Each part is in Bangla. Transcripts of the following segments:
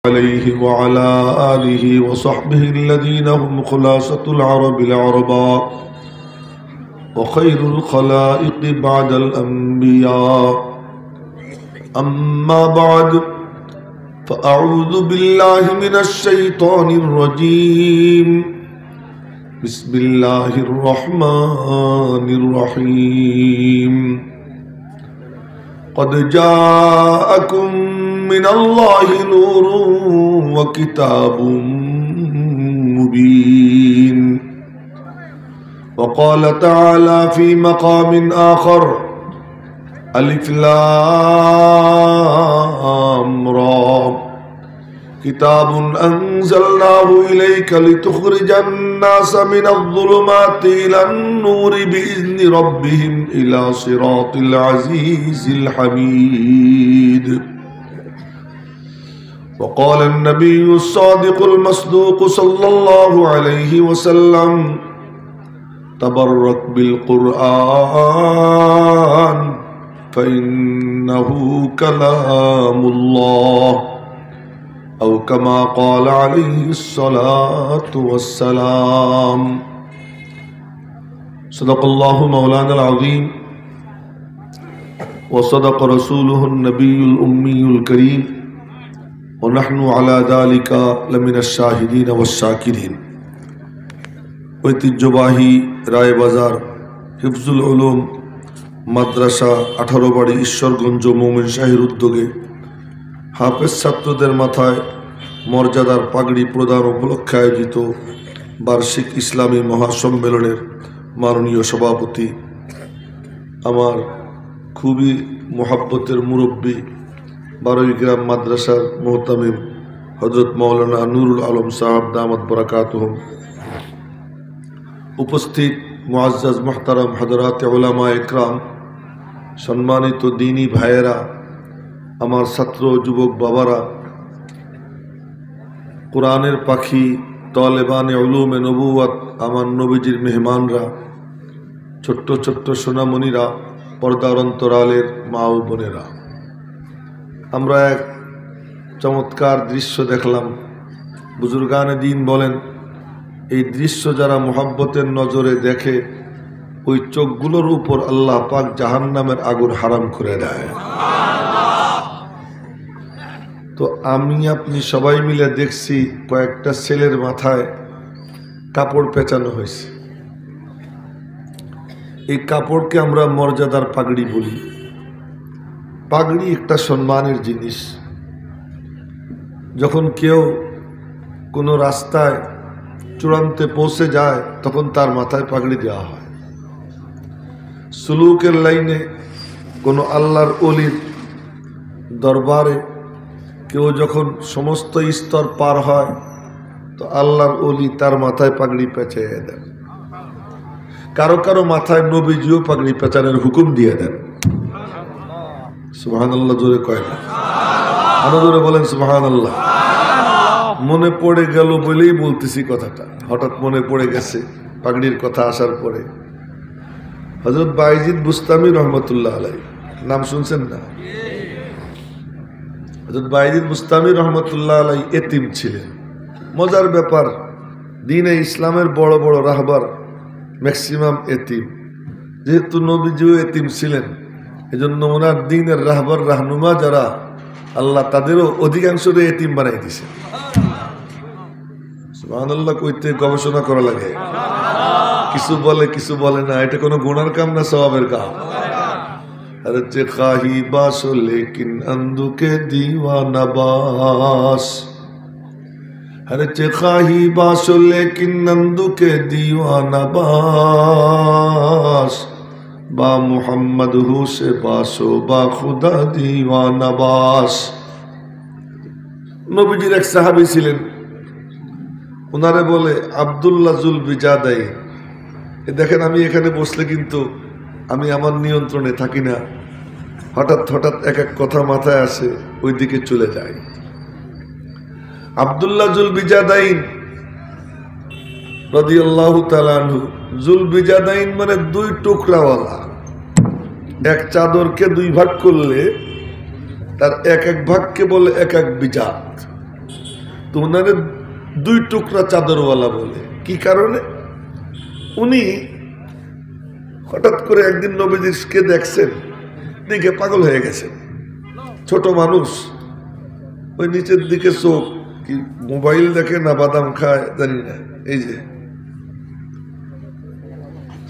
عليه وعلى آله وصحبه الذين هم خلاصة العرب العرباء وخير الخلائق بعد الأنبياء أما بعد فأعوذ بالله من الشيطان الرجيم بسم الله الرحمن الرحيم قد جاءكم من الله نور وكتاب مبين وقال تعالى في مقام آخر ألف لام را كتاب أنزلناه إليك لتخرج الناس من الظلمات إلى النور بإذن ربهم إلى صراط العزيز الحميد وقال النبي الصادق المصدوق صلى الله عليه وسلم تبرك بالقرآن فإنه كلام الله أو كما قال عليه الصلاة والسلام صدق الله مولانا العظيم وصدق رسوله النبي الأمي الكريم ونحن على ذلك لمن الشاهدين والشاكرين ঐতিহ্যবাহী রায়বাজার হিফজুল উলুম মাদ্রাসা 18 বাড়ি ঈশ্বরগঞ্জ মোমিন শাহীর উদ্যোগে হাফেজ ছাত্রদের মাথায় মর্যাদার পাগড়ি প্রদান উপলক্ষে আয়োজিত বার্ষিক ইসলামী মহাসম্মেলনের মাননীয় সভাপতি, আমার খুবই মোহাব্বতের মুরব্বী, বারোইগ্রাম মাদ্রাসার মোহতামিম হযরত মাওলানা নুরুল আলম সাহেব দামাত বরাকাতুহুম, উপস্থিত মুআজ্জাজ মুহতারাম হযরত উলামা ইকরাম, সম্মানিত দ্বীনী ভাইয়েরা, আমার ছাত্র যুবক বাবারা, কোরআনের পাখি, তালেবানে উলুমে নবুয়ত, আমার নবীজির মেহমানরা, ছোট্ট ছোট্ট সোনামণিরা, পর্দার অন্তরালের মা ও বোনেরা, আমরা এক চমৎকার দৃশ্য দেখলাম। বুজুর্গানে দ্বীন বলেন, এই দৃশ্য যারা মুহাব্বতের নজরে দেখে, ওই চোখগুলোর উপর আল্লাহ পাক জাহান্নামের আগুন হারাম করে দেয়। তো আমি আপনি সবাই মিলে দেখছি কয়েকটা ছেলের মাথায় কাপড় পেঁচানো হয়েছে। এই কাপড়কে আমরা মর্যাদার পাগড়ি বলি। পাগড়ি একটা সম্মানের জিনিস। যখন কেউ কোনো রাস্তায় চূড়ান্তে পৌঁছে যায় তখন তার মাথায় পাগড়ি দেওয়া হয়। সুলুকের লাইনে কোনো আল্লাহর ওলির দরবারে কেউ যখন সমস্ত স্তর পার হয় তো আল্লাহর ওলি তার মাথায় পাগড়ি পেঁচিয়ে দেন। কারো কারো মাথায় নবীজিও পাগড়ি পেঁচানোর হুকুম দিয়ে দেন। সুবহানাল্লাহ জোরে কয় না? আরো জোরে বলেন সুবহানাল্লাহ। মনে পড়ে গেল বলেই বলতেছি কথাটা, হঠাৎ মনে পড়ে গেছে পাগড়ির কথা আসার পরে। হযরত বাইজিদ বুস্তামি রহমতুল্লাহ আলাইহি, নাম শুনছেন না? হযরত বাইজিদ বুস্তামি রহমতুল্লাহ আলাইহি এতিম ছিলেন। মজার ব্যাপার, দ্বীনে ইসলামের বড় বড় রাহবার ম্যাক্সিমাম এতিম। যেহেতু নবীজিও এতিম ছিলেন, এজন্য ওনার দ্বীনের রাহবার রাহনুমা যারা, আল্লাহ তাদেরও অধিকাংশরে এতিম বানাই দিছে। সুবহানাল্লাহ কইতে গবেষণা করা লাগে। কিছু বলে কিছু বলে না, এটা কোনো গুনার কাম না, সওয়াবের কাম। আরে যে খাহি বাস লেকিন আন্দুকে দিওয়ানা বাস, আরে যে খাহি বাস লেকিন আন্দুকে দিওয়ানা বাস, বা মুহাম্মদ হুসে বাসো বা খুদা দিওয়ানা বাস। নবীজির এক সাহাবী ছিলেন, ওনারে বলে আব্দুল্লাহ জুল বিজাদাই। দেখেন, আমি এখানে বসলে কিন্তু আমি আমার নিয়ন্ত্রণে থাকি না, হঠাৎ হঠাৎ এক এক কথা মাথায় আসে, ওই দিকে চলে যায়। আব্দুল্লাহ জুল বিজাদাইন রাদিয়াল্লাহু তাআলা আনহু। জুল বিজাদাইন মানে দুই টুকরাওয়ালা। এক চাদরকে দুই ভাগ করলে তার এক এক ভাগকে বলে এক এক বিজাত। তো ওনারে 2 টুকরা চাদরওয়ালা বলে। কি কারণে? উনি হঠাৎ করে একদিন নবীজিকে দেখছেন, দেখে পাগল হয়ে গেছেন। ছোট মানুষ, ওই নিচের দিকে চোখ, কি মোবাইল দেখে না বাদাম খায় জানি না, এই যে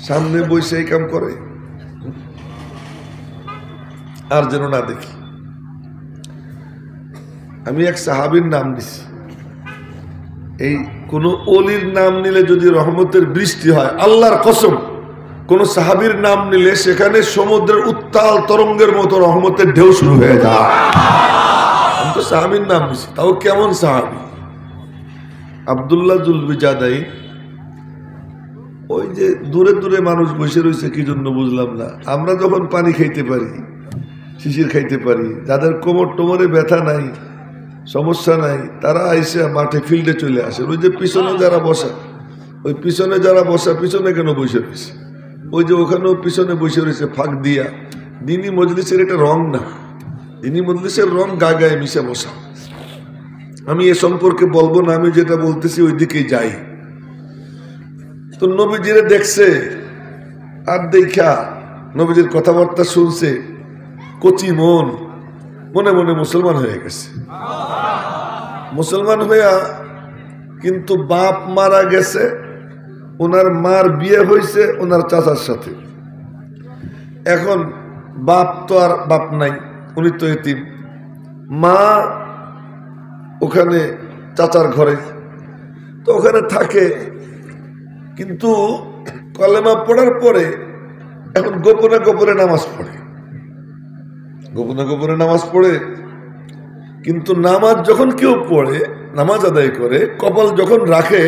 সামনে বসে এই কাম করে, আর যেন না দেখি। আমি এক সাহাবীর নাম দিছি, এই কোন অলির নাম নিলে যদি রহমতের বৃষ্টি হয়, আল্লাহর কসম কোন সাহাবীর নাম নিলে সেখানে সমুদ্রের উত্তাল তরঙ্গের মতো রহমতের ঢেউ শুরু হয়ে যায়। আমি তো সাহাবীর নাম দিছি, তাও কেমন সাহাবী? আব্দুল্লাহ জুলবিজাদাই। ওই যে দূরে দূরে মানুষ বসে রয়েছে কি জন্য বুঝলাম না। আমরা যখন পানি খাইতে পারি, শিশির খাইতে পারি, যাদের কোমর টোমরে ব্যথা নাই, সমস্যা নাই, তারা আইসে মাঠে ফিল্ডে চলে আসে। ওই যে পিছনে যারা বসা, ওই পিছনে যারা বসা, পিছনে কেন বসে রয়েছে? ওই যে ওখানেও পিছনে বসে রয়েছে ফাঁক দিয়া। দিনী মজলিসের এটা রং না, দিনী মজলিসের রং গা গায়ে মিশে বসা। আমি এ সম্পর্কে বলবো না, আমি যেটা বলতেছি ওই দিকেই যাই। তো নবীজিরে দেখছে, আর দেখা নবীজির কথাবার্তা শুনছে, কচি মন, মনে মনে মুসলমান হয়ে গেছে। মুসলমান হইয়া কিন্তু বাপ মারা গেছে, ওনার মার বিয়ে হয়েছে ওনার চাচার সাথে। এখন বাপ তো আর বাপ নাই, উনি তো এতিম। মা ওখানে চাচার ঘরে, তো ওখানে থাকে। কিন্তু কলেমা পড়ার পরে এখন গোপনে গোপনে নামাজ পড়ে, গোপনে গোপনে নামাজ পড়ে। কিন্তু নামাজ যখন কেউ পড়ে, নামাজ আদায় করে, কপাল যখন রাখে,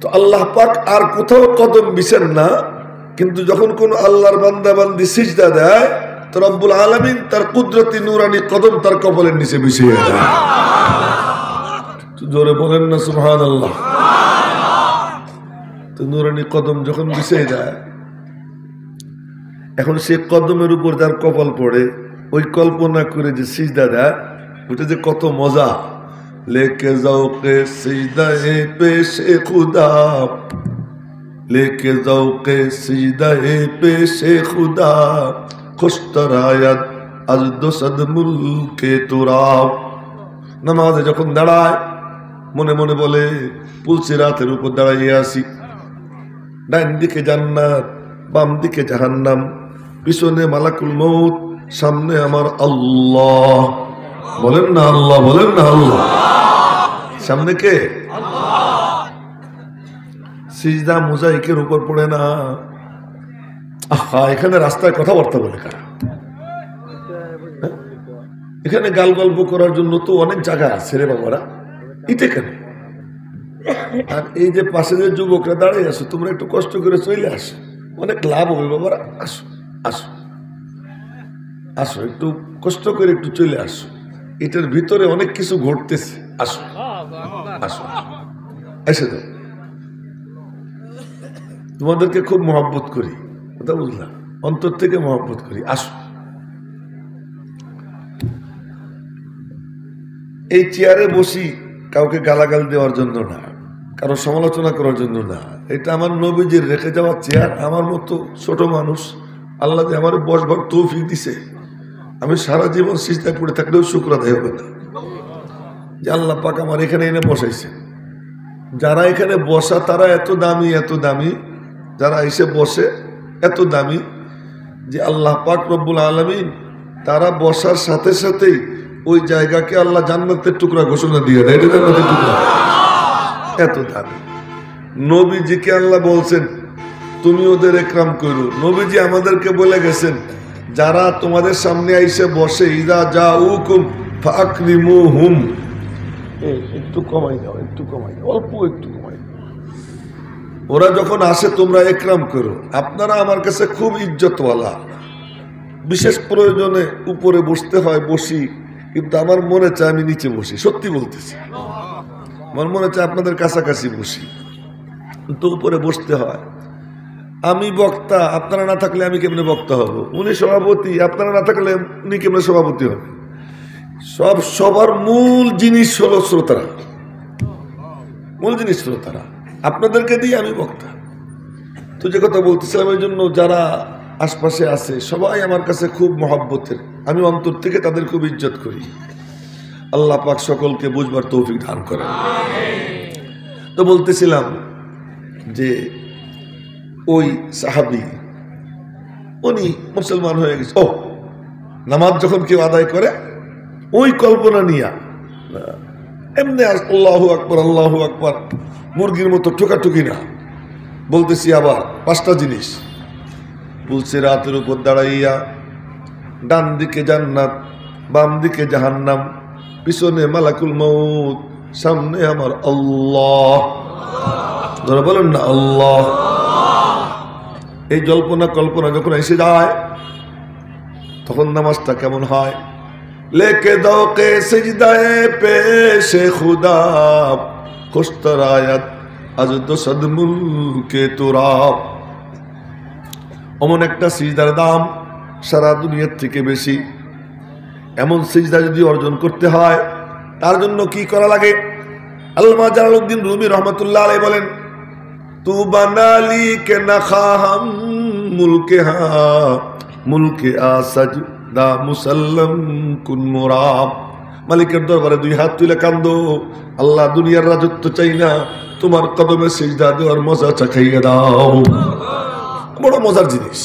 তো আল্লাহ পাক আর কোথাও কদম বিছেন না। কিন্তু যখন কোন আল্লাহর বান্দা বান্দি সিজদা দেয়, তো রব্বুল আলামিন তার কুদরতি নুরানি কদম তার কপালের নিচে বিছিয়ে দেয়। জোরে বলেন না সুবহানাল্লাহ। তো নুরানি কদম যখন বিছিয়ে দেয়, এখন সে কদমের উপর যার কপাল পড়ে, ওই কল্পনা করে যে সিজদা দেয়, ওটা যে কত মজা। लेके ज़ौक़े सिजदाए पेशे खुदा, लेके ज़ौक़े सिजदाए पेशे खुदा, खुश तरायत अज दो सद मुल्के तुराब। নামাজে যখন দাঁড়ায় মনে মনে বলে, পুলসিরাতের উপর দাঁড়াইয়ে আসি, ডান দিকে জান্নাত, বাম দিকে জাহান্নাম, পিছনে মালাকুল মউত, সামনে আমার আল্লাহ। বলেন না আল্লাহ, বলেন না আল্লাহ। সামনে কে? সিজদা মোজাইকের উপর পড়ে না। আহা, এখানে রাস্তায় কথাবার্তা বলে কারা? এখানে গাল গল্প করার জন্য তো অনেক জায়গা আছে রে বাবারা, ইতে কেন? আর এই যে পাশে যে যুবকরা দাঁড়িয়ে আসো, তোমরা একটু কষ্ট করে চলে আসো, অনেক লাভ হবে বাবারা। আসো আসো আসো, একটু কষ্ট করে একটু চলে আসো, এটার ভিতরে অনেক কিছু ঘটতেছে। আসো আসো, এসে যাও। তোমাদেরকে খুব মহব্বত করি, কথা বুঝলাম, অন্তর থেকে মহব্বত করি। আসো। এই চেয়ারে বসি কাউকে গালাগাল দেওয়ার জন্য না, কারো সমালোচনা করার জন্য না। এটা আমার নবীজির রেখে যাওয়া চেয়ার। আমার মতো ছোট মানুষ আল্লাহ যে আমার বসবার তৌফিক দিছে, আমি সারা জীবন সিজদায় পড়ে থাকলেও শুকর আদায় হবে না যে আল্লাহ পাক আমার এখানে এনে বসাইছে। যারা এখানে বসা তারা এত দামি, এত দামি, যারা এসে বসে এত দামি যে আল্লাহ পাক রব্বুল আলামিন তারা বসার সাথে সাথেই ওই জায়গাকে আল্লাহ জান্নাতের টুকরা ঘোষণা দিয়ে দেয়, এটা জান্নাতের টুকরা। এত দামি নবীজিকে আল্লাহ বলছেন তুমি ওদের একরাম করো। নবীজি আমাদেরকে বলে গেছেন, যারা তোমাদের সামনে আইসে বসে, ইদা জাউকুম ফাকরিমুহুম, একটু কমাই দাও, একটু কমাই দাও, অল্প একটু কমাই দাও। ওরা যখন আসে তোমরা একরাম করো। আপনারা আমার কাছে খুব ইজ্জতওয়ালা, বিশেষ প্রয়োজনে উপরে বসতে হয় বসি, কিন্তু আমার মনে চায় আমি নিচে বসি। সত্যি বলতেছি, আমার মনে চায় আপনাদের কাছাকাছি বসি, কিন্তু উপরে বসতে হয়। আমি বক্তা, আপনারা না থাকলে আমি কেমনে বক্তা হব? উনি সভাপতি, আপনারা না থাকলে উনি কেমনে সভাপতি হবে? সবার মূল জিনিস হলো শ্রোতারা। মূল জিনিস হলো তারা। আপনাদেরকে দিয়ে আমি বক্তা। তো যে কথা বলতেছিলাম, এই জন্য যারা আশপাশে আছে সবাই আমার কাছে খুব মহব্বতের, আমি অন্তর থেকে তাদের খুব ইজ্জত করি। আল্লাহ পাক সকলকে বুঝবার তৌফিক দান করেন। তো বলতেছিলাম যে ওই সাহাবী উনি মুসলমান হয়ে গেছে। ও নামাজ যখন কেউ আদায় করে ওই কল্পনা নিয়ে এমনি আল্লাহু আকবার আল্লাহু আকবার মুরগির মতো ঠোকাঠুকি না। বলতেছি আবার 5টা জিনিস বলছে। রাতের উপর দাঁড়াইয়া ডান দিকে জান্নাত, বাম দিকে জাহান্নাম, পিছনে মালাকুল মউত, সামনে আমার আল্লাহ। যারা বলেন না আল্লাহ। এই জল্পনা কল্পনা যখন এসে যায় তখন নামাজটা কেমন হয়? লেকে দৌকে সিজদায়ে পেশে খুদা খুশতর আয়াত আজ তো সদমুলকে তুরাব। অমন একটা সিজদার দাম সারা দুনিয়ার থেকে বেশি। এমন সিজদা যদি অর্জন করতে হয় তার জন্য কি করা লাগে? আল্লামা জালালউদ্দিন রুমি রহমতুল্লাহ আলাইহি বলেন, তু বানালি কে না খাহাম মুলকে হা মুলকে আসাজ দা মুসাল্লাম কুন মুরাব। মালিকের দরবারে 2 হাত তুলে কান্দো, আল্লাহ দুনিয়ার রাজত্ব চাই না, তোমার কদমে সিজদা দেওয়ার মজা চাখাইয়া দাও। বড় মজার জিনিস।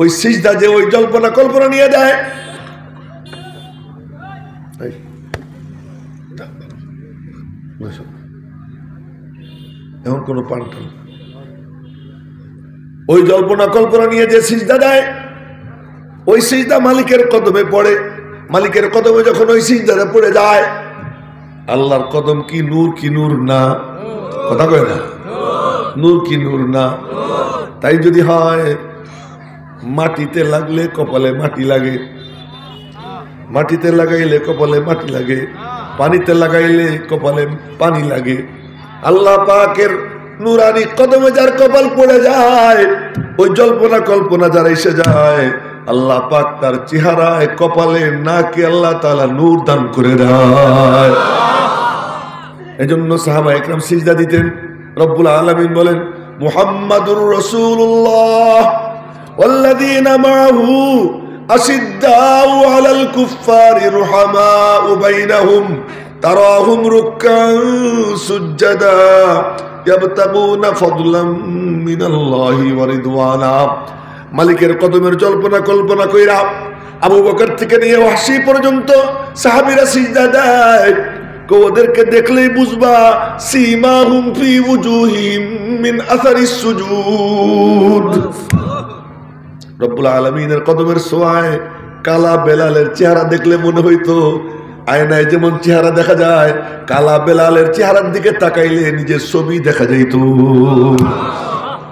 ওই সিজদা যে ওই জল্পনা কল্পনা নিয়ে দেয়, এমন কোন পাল্টান ওই জল্পনা কল্পনা নিয়ে যে সিজদা দেয়, ওই সিজদা মালিকের কদমে পড়ে। মালিকের কদমে যখন ওই সিজদাটা পড়ে যায়, আল্লাহর কদম কি নূর না? কথা কয় না? নূর কি নূর না? তাই যদি হয় মাটিতে লাগলে কপালে মাটি লাগে, মাটিতে লাগাইলে কপালে মাটি লাগে, পানিতে লাগাইলে কপালে পানি লাগে। আল্লাহ পাকের নুরানি কদমে যার কপাল পড়ে যায়, ওই জল্পনা কল্পনা যারা এসে যায়, আল্লাহ পাক তার চেহারায় কপালে নাকি আল্লাহ তাআলা নূর দান করে দেয়। এজন্য সাহাবা একরাম সিজদা দিতেন। রব্বুল আলামিন বলেন, মুহাম্মাদুর রাসূলুল্লাহ ওয়াল্লাযীনা মাআহু আশিদ্দাউ আলাল কুফফারি রুহামাউ বাইনাহুম তারাহুম রুক্কান সুজ্জাদা ইয়াবতাগুনা ফাদলাম মিনাল্লাহি ওয়া রিদওয়ানা। মালিকের কদমের জল্পনা কল্পনা কইরা আবু বকর থেকে নিয়ে ওয়াহশী পর্যন্ত সাহাবীরা সিজদা দেয়। ওদেরকে দেখলেই বুঝবা সীমাহুম ফি ওয়ুজুহিহিম মিন আসারিস সুজুদ। রব্বুল আলামিনের কদমের ছোঁয়ায় কালা বেলালের চেহারা দেখলে মনে হইতো আয়নায় যেমন চেহারা দেখা যায়, কালা বেলালের চেহারার দিকে তাকাইলে নিজের ছবি দেখা যাইত।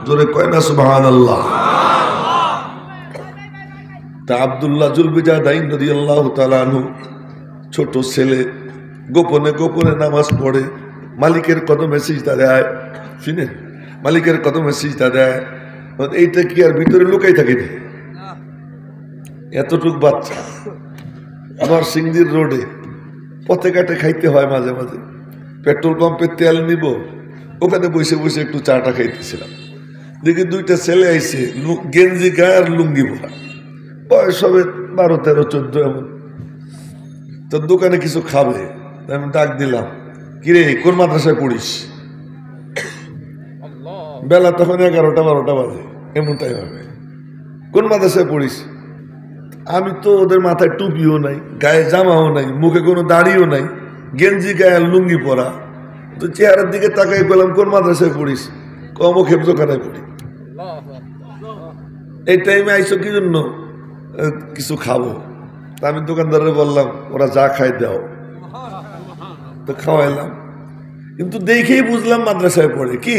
জোরে কয় না সুবহানাল্লাহ। তা আব্দুল্লাহ জুলবিজাদাইন রাদিয়াল্লাহু তাআলা আনহু ছোট ছেলে, গোপনে গোপনে নামাজ পড়ে, মালিকের কদমে সিজদা দেয়। শুনেন, মালিকের কদমে সিজদা দেয়। এইটা কি আর ভিতরে লুকাই থাকে? এতটুক বাচ্চা আমার সিংদির রোডে পথে ঘাটে খাইতে হয় মাঝে মাঝে। পেট্রোল পাম্পের তেল নিব, ওখানে বসে বসে একটু চাটা খাইতেছিলাম। দেখি 2টা ছেলে আইছে, গেঞ্জি গায়ে আর লুঙ্গি পরা, বয়স হবে 12, 13, 14 এমন। তো দোকানে কিছু খাবে, আমি ডাক দিলাম, কিরে কোন মাদ্রাসায় পড়িস? বেলা তখন 11টা 12টা বাজে, এমন টাইম হবে। কোন মাদ্রাসায় পড়িস? আমি তো ওদের মাথায় টুপিও নাই, গায়ে জামাও নাই, মুখে কোনো দাড়িও নাই, গেঞ্জি গায়ে লুঙ্গি পরা। তো চেহারার দিকে তাকাই পেলাম, কোন মাদ্রাসায় পড়িস? কম খেপজোখানায় পড়ি। এই টাইমে আইসো কি জন্য? কিছু খাবো। আমি দোকানদারে বললাম, ওরা যা খায় দাও। তো খাওয়াইলাম, কিন্তু দেখেই বুঝলাম মাদ্রাসায় পড়ে। কি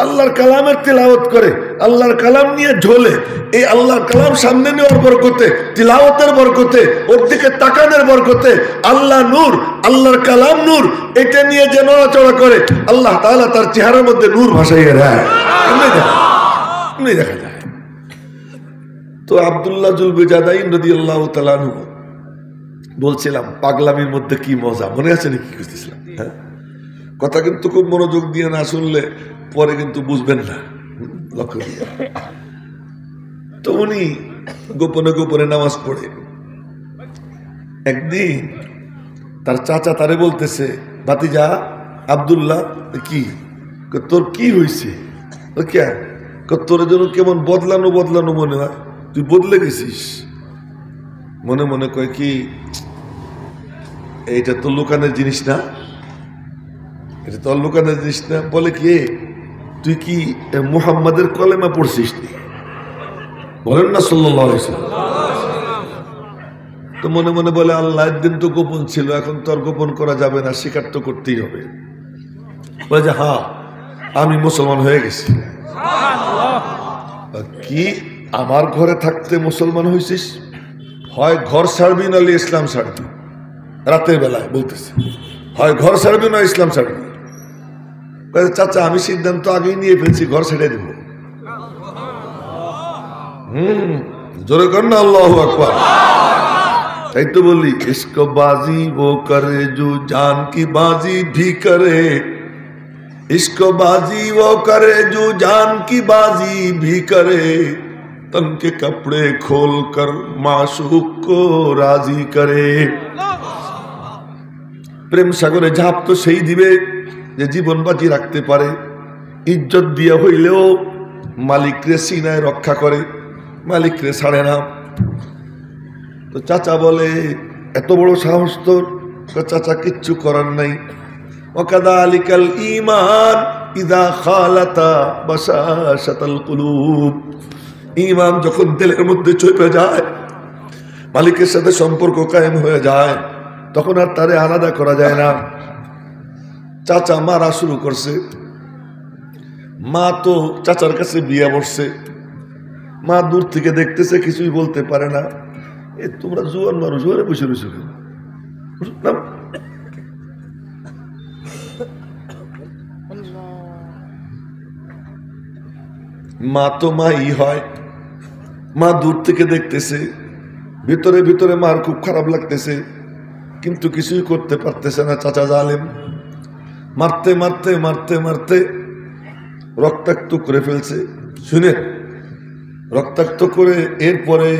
আল্লাহর কালামের তিলাওয়াত করে, আল্লাহর কালাম নিয়ে ঝোলে। এই আল্লাহর কালাম সামনে নেওয়ার বরকতে, তিলাওয়াতের বরকতে, ওর দিকে তাকানোর বরকতে, আল্লাহ নূর, আল্লাহর কালাম নূর, এটা নিয়ে যে নড়াচড়া করে, আল্লাহ তাআলা তার চেহারার মধ্যে নূর ভাসাইয়া দেয়। এমনি দেখা যায়। তো আব্দুল্লাহ জুলবিজাদাইন রাদিয়াল্লাহু তাআলা আনহু বলছিলাম পাগলামির মধ্যে কি মজা, মনে আছে নাকি? কি করতেছিলাম? হ্যাঁ, কথা কিন্তু খুব মনোযোগ দিয়ে না শুনলে পরে কিন্তু বুঝবেন না। লক্ষ্য দিয়ে তো উনি গোপনে গোপনে নামাজ পড়ে একদিন তার চাচা তারে বলতেছে, ভাতিজা আব্দুল্লাহ, কি তোর কি হয়েছে? তোর জন্য কেমন বদলানো বদলানো মনে হয়, তুই বদলে গেছিস। মনে মনে কয় কি, এইটা তো লুকানোর জিনিস না, এটা তো লুকানোর জিনিস না। বলে কি, তুই কি মুহাম্মাদের কলেমা পড়ছিস? বলেন না সাল্লাল্লাহু আলাইহি ওয়াসাল্লাম। তো মনে মনে বলে, আল্লাহ, একদিন তো গোপন ছিল, এখন তো আর গোপন করা যাবে না, স্বীকার তো করতেই হবে। বলে যে হ্যাঁ, আমি মুসলমান হয়ে গেছি। কি, আমার ঘরে থাকতে মুসলমান হয়েছিস? হয় ঘর ছাড়বি নাহলে ইসলাম ছাড়বি। রাতের বেলায় বলতেছে, হয় ঘর ছাড়বি না ইসলাম ছাড়বি। চাচা, আমি সিদ্ধান্ত আগেই নিয়ে ফেলছি, ঘর ছেড়ে দেব। জোরে কর না আল্লাহু আকবার। তাই তো বলি, ইশক বাজি वो करे जो जान की बाजी भी करे, इश्क बाजी वो करे जो जान की बाजी भी करे, तन के कपड़े खोल कर माशूक को राजी करे। প্রেম সাগরে ঝাঁপ তো সেই দিবে যে জীবন বাজি রাখতে পারে, ইজ্জত দিয়া হইলেও মালিকরে সিনায় রক্ষা করে, মালিকরে ছাড়ে না। তো চাচা বলে, এত বড় সাহস তোর? চাচা, কিচ্ছু করার নাই। ওয়াকাযালিকাল ঈমান ইযা খালাতা বাশাশাতাল কুলুব, ঈমান যখন দিলের মধ্যে চলে যায়, মালিকের সাথে সম্পর্ক কায়েম হয়ে যায়, তখন আর তারে আলাদা করা যায় না। চাচা মারা শুরু করছে। মা তো চাচার কাছে বিয়ে বসছে। মা দূর থেকে দেখতেছে, কিছুই বলতে পারে না। তোমরা জোয়ান মানুষ, ওরে বসে রয়েছো কেন? মা তো মাই হয়। মা দূর থেকে দেখতেছে, ভিতরে ভিতরে মার খুব খারাপ লাগতেছে, কিন্তু কিছুই করতে পারতেছে না। চাচা জালেম, মারতে মারতে মারতে মারতে রক্তাক্ত করে ফেলছে। শুনে, রক্তাক্ত করে এরপরে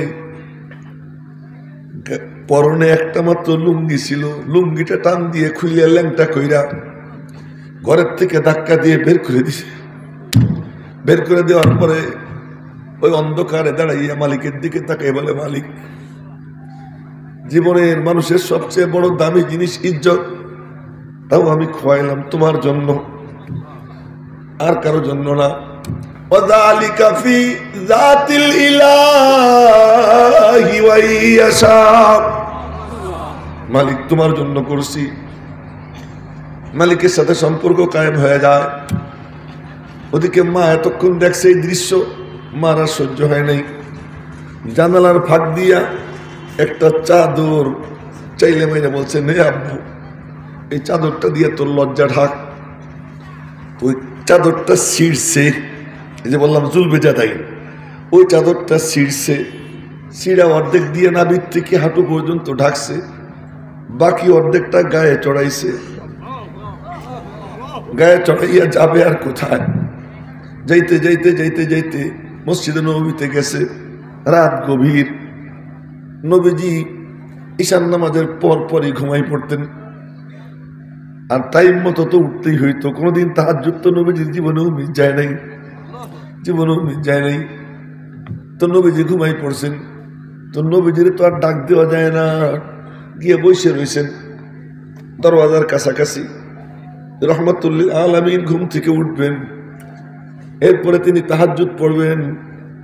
পরনে একটা মাত্র লুঙ্গি ছিল, লুঙ্গিটা টান দিয়ে খুলিয়া ল্যাংটা কইরা ঘরের থেকে ধাক্কা দিয়ে বের করে দিছে। বের করে দেওয়ার পরে ওই অন্ধকারে দাঁড়াইয়া মালিকের দিকে তাকাই বলে, মালিক, জীবনের মানুষের সবচেয়ে বড় দামি জিনিস ইজ্জত, তাও আমি খোয়াইলাম তোমার জন্য, আর কারো জন্য না। ওয়াযালিকা ফি যাতিল ইলাহি ওয়া ইয়াশা, মালিক তোমার জন্য করছি। মালিকের সাথে সম্পর্ক কায়েম হয়ে যায়। ওদিকে মা এতক্ষণ দেখছে এই দৃশ্য, মার আর সহ্য হয় নাই। জানালার ফাঁক দিয়া একটা চাদর চাইলে মাইনে বলছে, নে আব্বু, এই চাদরটা দিয়ে তোর লজ্জা ঢাক। ওই চাদরটা ছিঁড়ছে, এই যে বললাম জুলবে তাই, ওই চাদরটা ছিঁড়ছে, ছিঁড়া অর্ধেক দিয়ে নাভির থেকে হাঁটু পর্যন্ত ঢাকছে, বাকি অর্ধেকটা গায়ে চড়াইছে। গায়ে চড়াইয়া যাবে আর কোথায়? যাইতে যাইতে যাইতে যাইতে মসজিদে নববীতে গেছে। রাত গভীর। নবীজি ঈশান নামাজের পর পরই ঘুমাই পড়তেন, আর টাইম মতো তো উঠতেই হইতো। কোনোদিন তাহাজ্জুদ তো নবীজির জীবনেও মিস যায় নাই, জীবনেও মিস যায় নাই। তো নবীজি ঘুমাই পড়ছেন। তো নবীজির তো আর ডাক দেওয়া যায় না, গিয়ে বসে রয়েছেন দরওয়াজার কাছাকাছি। রহমাতুল্লিল আলামিন ঘুম থেকে উঠবেন, এরপরে তিনি তাহাজ্জুদ পড়বেন।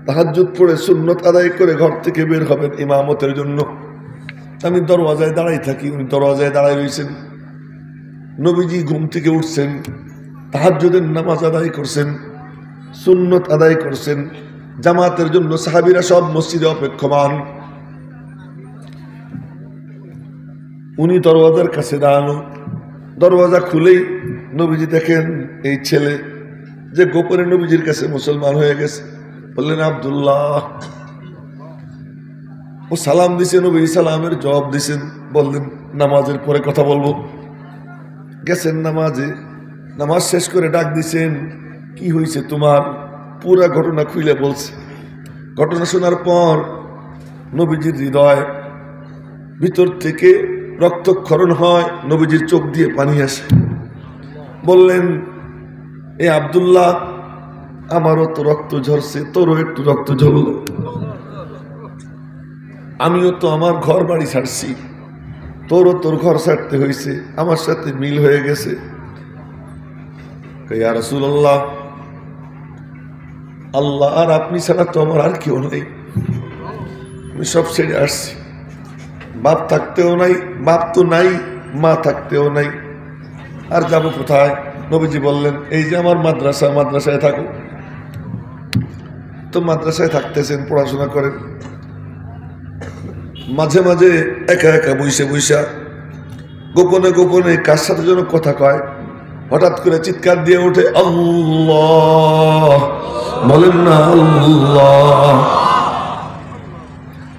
তাহাজ্জুদ পড়ে সুন্নত আদায় করে ঘর থেকে বের হবেন ইমামতের জন্য। আমি দরওয়াজায় দাঁড়াই থাকি, উনি দরওয়াজায় দাঁড়াই রয়েছেন। নবীজি ঘুম থেকে উঠছেন, তাহাজ্জুদের নামাজ আদায় করছেন, সুন্নত আদায় করছেন, জামাতের জন্য সাহাবীরা সব মসজিদে অপেক্ষমান। উনি দরওয়াজার কাছে দাঁড়ানো। দরওয়াজা খুলেই নবীজি দেখেন এই ছেলে যে গোপনে নবীজির কাছে মুসলমান হয়ে গেছে। বললেন, আব্দুল্লাহ। ও সালাম দিছে, নবী সালামের জবাব দিছেন। বললেন নামাজের পরে কথা বলবো। গেছেন নামাজে, নামাজ শেষ করে ডাক দিছেন, কি হয়েছে তোমার? পুরা ঘটনা খুলে বলছে। ঘটনা শোনার পর নবীজির হৃদয় ভিতর থেকে রক্তক্ষরণ হয়, নবীজির চোখ দিয়ে পানি আসে। বললেন, এ আব্দুল্লাহ, আমারও তো রক্ত ঝরছে, তোরও একটু রক্ত ঝরল। আমিও তো আমার ঘর বাড়ি ছাড়ছি, তোরও তোর ঘর ছাড়তে হয়েছে, আমার সাথে মিল হয়ে গেছে। ইয়া রাসূলুল্লাহ, আল্লাহ আর আপনি ছাড়া তো আমার আর কেউ নেই, আমি সব ছেড়ে আসছি। বাপ থাকতেও নাই, বাপ তো নাই, মা থাকতেও নাই, আর যাবো কোথায়? নবীজি বললেন, এই যে আমার মাদ্রাসা, মাদ্রাসায় থাকো। তো মাদ্রাসায় থাকতেছেন, পড়াশোনা করেন। মাঝে মাঝে একা একা বইসা বইসা গোপনে গোপনে কার সাথে যেন কথা কয়। হঠাৎ করে চিৎকার দিয়ে ওঠে, আল্লাহ! বলেন না আল্লাহ!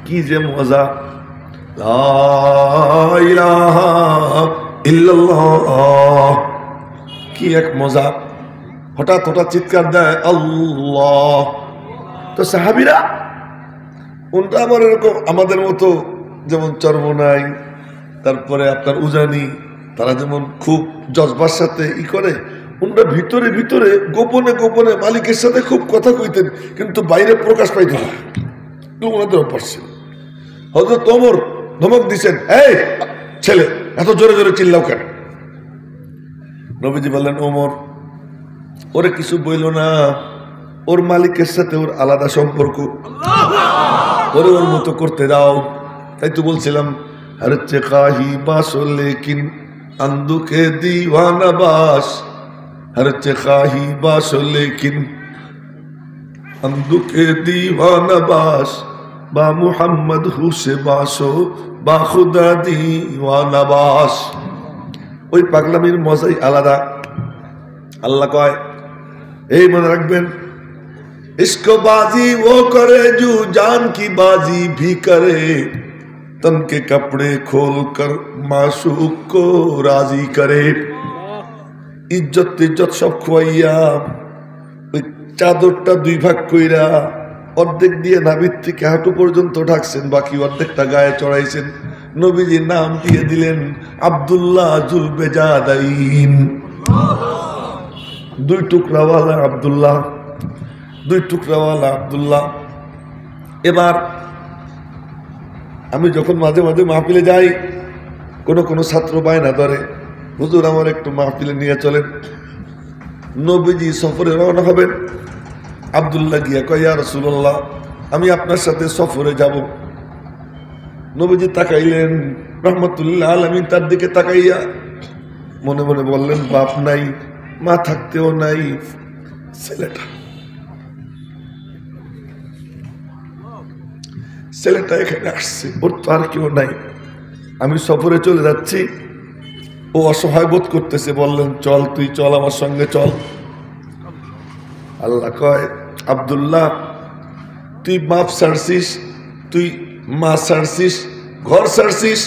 কি যে মজা! লা ইলাহা ইল্লাল্লাহ, কি এক মজা! হঠাৎ হঠাৎ চিৎকার দেয় আল্লাহ। তো সাহাবীরা উনটা আবার এরকম আমাদের মতো, যেমন চর্মনাই, তারপরে আপনার উজানি, তারা যেমন খুব জজবার সাথে ই করে, উনটা ভিতরে ভিতরে গোপনে গোপনে মালিকের সাথে খুব কথা কইতেন, কিন্তু বাইরে প্রকাশ পাইত না। ওনাদের অভ্যাস ছিল। হযরত ওমর ধমক দিচ্ছেন, এই ছেলে, এত জোরে জোরে চিল্লাও কেন? নবীজি বললেন, ওমর, ওরে কিছু বইল না, ওর মালিকের সাথে ওর আলাদা সম্পর্ক, ওরে ওর মতো করতে দাও। তাই তো বলছিলাম, হর চেকাহি বাস লেকিন আন্দুকে দিওয়ানা বাস, হর চেকাহি বাস লেকিন আন্দুকে দিওয়ানা বাস, বা মুহাম্মদ হুসে বাসো, বা খুদা দিওয়ানা বাস। ওই পাগলামির মজাই আলাদা। আল্লাহ কয়, এই মনে রাখবেন, इसको बाजी वो करे जो जान की बाजी भी करे, तन के कपड़े खोल कर माशूक को राजी करे। इज्जत इज्जत सब खुआइया ওই চাদরটা দুই ভাগ কইরা অর্ধেক দিয়ে নাভির থেকে হাঁটু পর্যন্ত ঢাকছেন, বাকি অর্ধেকটা গায়ে চড়াইছেন। নবীজির নাম দিয়ে দিলেন আব্দুল্লাহ জুলবেজাদাইন, দুই টুকরাওয়ালা আব্দুল্লাহ, দুই টুকরাওয়ালা আব্দুল্লাহ। এবার আমি যখন মাঝে মাঝে মাহফিলে যাই, কোনো কোনো ছাত্র বায়না ধরে, হুজুর আমার একটু মাহফিলে নিয়ে চলেন। নবীজি সফরে রওনা হবেন, আব্দুল্লাহ গিয়া কয়, ইয়া রাসূলুল্লাহ, আমি আপনার সাথে সফরে যাব। নবীজি তাকাইলেন, রহমতুল্লাহ আলামিন তার দিকে তাকাইয়া মনে মনে বললেন, বাপ নাই, মা থাকতেও নাই, ছেলেটা এখানে আসছে, ওর তো আর কেউ নাই, আমি সফরে চলে যাচ্ছি, ও অসহায় বোধ করতেছে। বললেন, চল, তুই চল, আমার সঙ্গে চল। আল্লাহ কয়, আব্দুল্লাহ, তুই বাপ ছাড়ছিস, তুই মা ছাড়ছিস, ঘর ছাড়ছিস,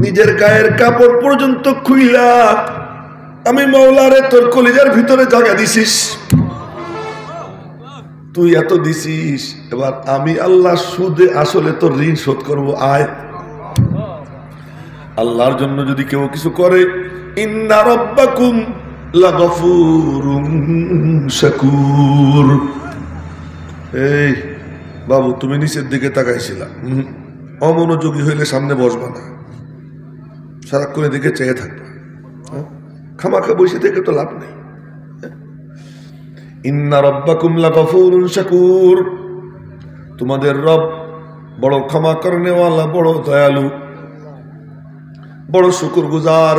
নিজের গায়ের কাপড় পর্যন্ত খুইলা আমি মাওলারে তোর কলিজার ভিতরে জায়গা দিছিস। তুই এত দিছিস, এবার আমি আল্লাহ সুদে আসলে তোর ঋণ শোধ করবো, আয়। আল্লাহর জন্য যদি কেউ কিছু করে, ইন্না রাব্বাকুম লাগাফুরুন শাকুর। এই বাবু, তুমি নিচের দিকে তাকাইছিলা, অমনোযোগী হইলে সামনে বসবা না, সারাক্ষণ দিকে চেয়ে থাকবা, খামাখা বসে থেকে তো লাভ নেই। ইন্না রাব্বাকুম লাগাফুরুন শাকুর, তোমাদের রব বড় ক্ষমা করনেওয়ালা, বড় দয়ালু, বড় শুকরগুজার।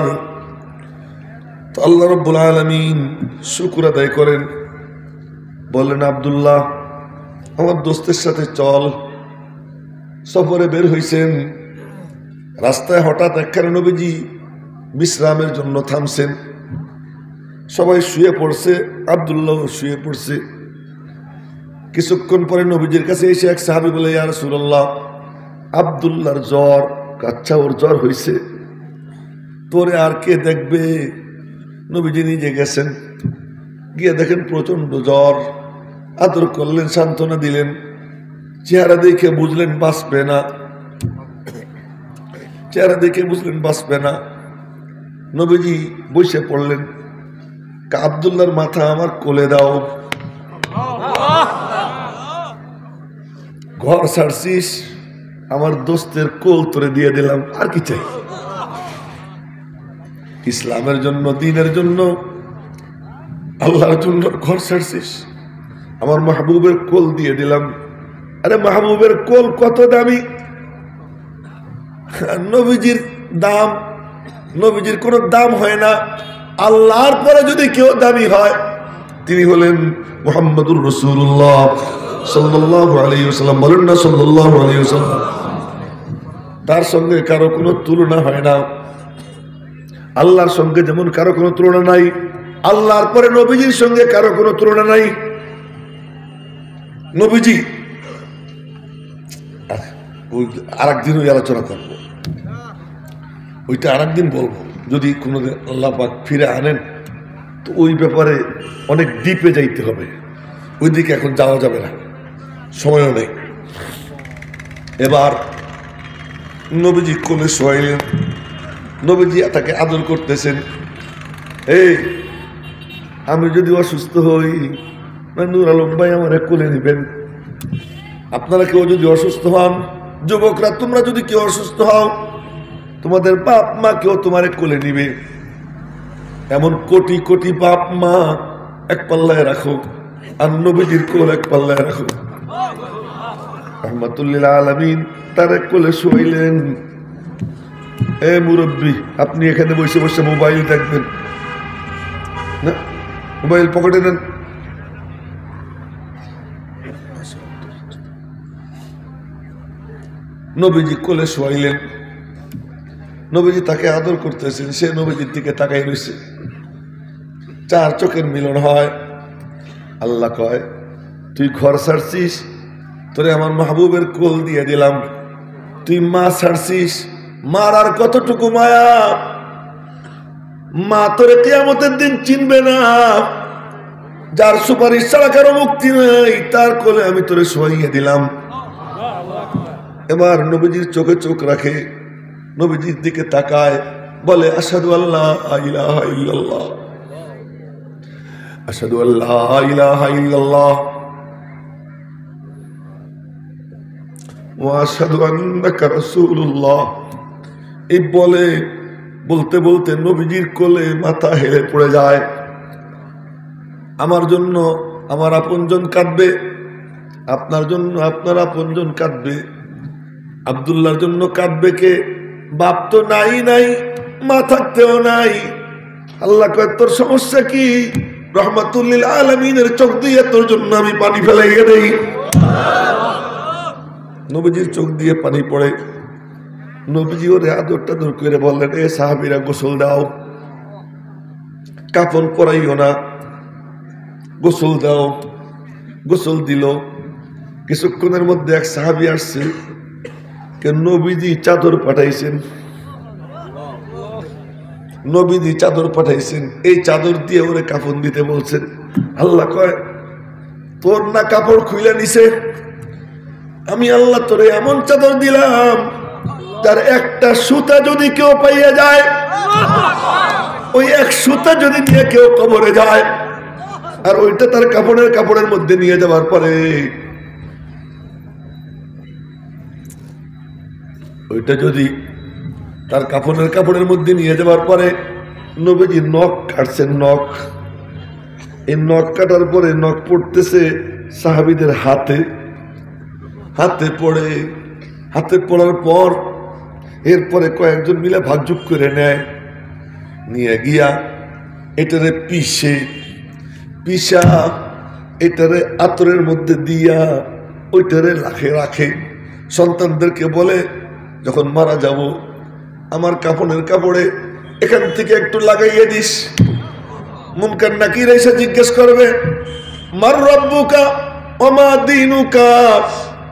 তো আল্লাহ রাব্বুল আলামিন শুকর আদায় করেন। বললেন, আব্দুল্লাহ, আমার দোস্তের সাথে চল। সফরে বের হইছেন, রাস্তায় হঠাৎ একখানে নবীজি বিশ্রামের জন্য থামছেন। সবাই শুয়ে পড়ছে, আব্দুল্লাহ শুয়ে পড়ছে। কিছুক্ষণ পরে নবীজির কাছে এসে এক সাহাবী বলে, ইয়া রাসূলুল্লাহ, আব্দুল্লাহর জ্বর, আচ্ছা ওর জ্বর হয়েছে, তোরে আর কে দেখবে? নবীজি নিজে গেছেন, গিয়ে দেখেন প্রচন্ড জ্বর। আদর করলেন, সান্ত্বনা দিলেন, চেহারা দেখে বুঝলেন বাঁচবে না, চেহারা দেখে বুঝলেন বাঁচবে না। নবীজি বসে পড়লেন, আব্দুল্লাহর মাথা আমার কোলে দাও। ঘর ছাড়ছিস, আমার দোস্তের কোল তোরে দিয়ে দিলাম, আর কি চাই? ইসলামের জন্য, দ্বীনের জন্য, আল্লাহর জন্য ঘর ছাড়ছিস, আমার মাহবুবের কোল দিয়ে দিলাম। আরে মাহবুবের কোল কত দামি! নবীজির দাম, নবীজির কোনো দাম হয় না। আল্লাহর পরে যদি কেউ দামি হয়, তিনি হলেন মুহাম্মদুর রাসূলুল্লাহ সাল্লাল্লাহু আলাইহি ওয়াসাল্লাম। বলেন না সাল্লাল্লাহু আলাইহি ওয়াসাল্লাম। তার সঙ্গে কারো কোনো তুলনা হয় না। আল্লাহর সঙ্গে যেমন কারো কোনো তুলনা নাই, আল্লাহর পরে নবীজির সঙ্গে কারো কোনো তুলনা নাই। নবীজি আরেকদিন ওই আলোচনা করবো, ওইটা আরেকদিন বলবো, যদি কোনোদিন আল্লাহ পাক ফিরে আনেন তো ওই ব্যাপারে অনেক ডিপে যাইতে হবে, ওই দিকে এখন যাওয়া যাবে না, সময়ও নেই। এবার নবীজি কোলে শোয়াইলেন, নবীজি তাকে আদর করতেছেন। এই আমি যদি অসুস্থ হই, নূর আলম ভাই আমার কোলে নিবেন। আপনারা কেউ যদি অসুস্থ হন, যুবকরা তোমরা যদি কেউ অসুস্থ হও, তোমাদের বাপ মা কেউ তোমার কোলে নিবে। এমন কোটি কোটি বাপ মা এক পাল্লায় রাখো, আর নবীজির কোল এক পাল্লায় রাখো। রহমাতুল্লিল আলামিন তার কোলে শোয়াইলেন। এ মুরব্বী, আপনি এখানে বসে বসে মোবাইল দেখবেন না? মোবাইল পকেটে নেন। নবীজি কোলে শোয়াইলেন, নবীজি তাকে আদর করতেছেন, সে নবীজির দিকে তাকাই রয়েছে। চার চোখের মিলন হয়। আল্লাহ কয়, তুই ঘর ছাড়ছিস, তোরে আমার মাহবুবের কোল দিয়ে দিলাম। তুই মা ছাড়ছিস, মার আর কতটুকু মায়া! মা তোরে কিয়ামতের দিন চিনবে না। যার সুপারিশ ছাড়া কারো মুক্তি নেই, তার কোলে আমি তোরে শোয়াইয়ে দিলাম। এবার নবীজির চোখে চোখ রাখে, নবীজির দিকে তাকায়, বলে আশহাদু আল্লা ইলাহা ইল্লাল্লাহ, আশহাদু আল্লা ইলাহা ইল্লাল্লাহ ওয়া আশহাদু আন্নাকা রাসূলুল্লাহ। এই বলে বলতে বলতে নবীজির কোলে মাথা হেলে পড়ে যায়। আমার জন্য আমার আপনজন কাঁদবে, আপনার জন্য আপনার আপনজন কাঁদবে। আব্দুল্লাহর জন্য কাঁদবে কে? বাপ তো নাই নাই, মা থাকতেও নাই। আল্লাহ কয়, তোর সমস্যা কি? রহমাতুল্লিল আলামিনের চোখ দিয়ে তোর জন্য আমি পানি ফেলাইয়া দেই। নবীজির চোখ দিয়ে পানি পড়ে। নবীজি ওরে আদর টাদর করে বললেন, এ সাহাবীরা গোসল দাও, কাফন পরাইও না, গোসল দাও। গোসল দিল। কিছুক্ষণের মধ্যে এক সাহাবী আসছে, নবীজি চাদর পাঠাইছেন, নবীজি চাদর পাঠাইছেন, এই চাদর দিয়ে ওরে কাফন দিতে বলছেন। আল্লাহ কয়, তোর না কাপড় খুইলা নিছে, আমি আল্লাহ তোরে এমন চাদর দিলাম, তার একটা সুতা যদি কেউ পাইয়া যায়, ওই এক সুতা যদি নিয়ে কেউ কবরে যায়, আর ওইটা তার কাপড়ের মধ্যে নিয়ে যাওয়ার পরে, ওইটা যদি তার কাপড়ের মধ্যে নিয়ে যাওয়ার পরে নবীজি নখ কাটছেন, নখ, এই নখ কাটার পরে নখ পড়তেছে সাহাবীদের হাতে, হাতে পড়ে, হাতে পড়ার পর এরপরে কয়েকজন মিলে ভাগযোগ করে নেয়, নিয়ে গিয়া এটারে পিসা এটারে আতরের মধ্যে দিয়া ওইটারে রাখে। সন্তানদেরকে বলে, যখন মারা যাব আমার কাপড়ে এখান থেকে একটু লাগাইয়ে দিস। মুনকার নাকির এসে জিজ্ঞেস করবে, মার রব্বুকা ওমা দীনুকা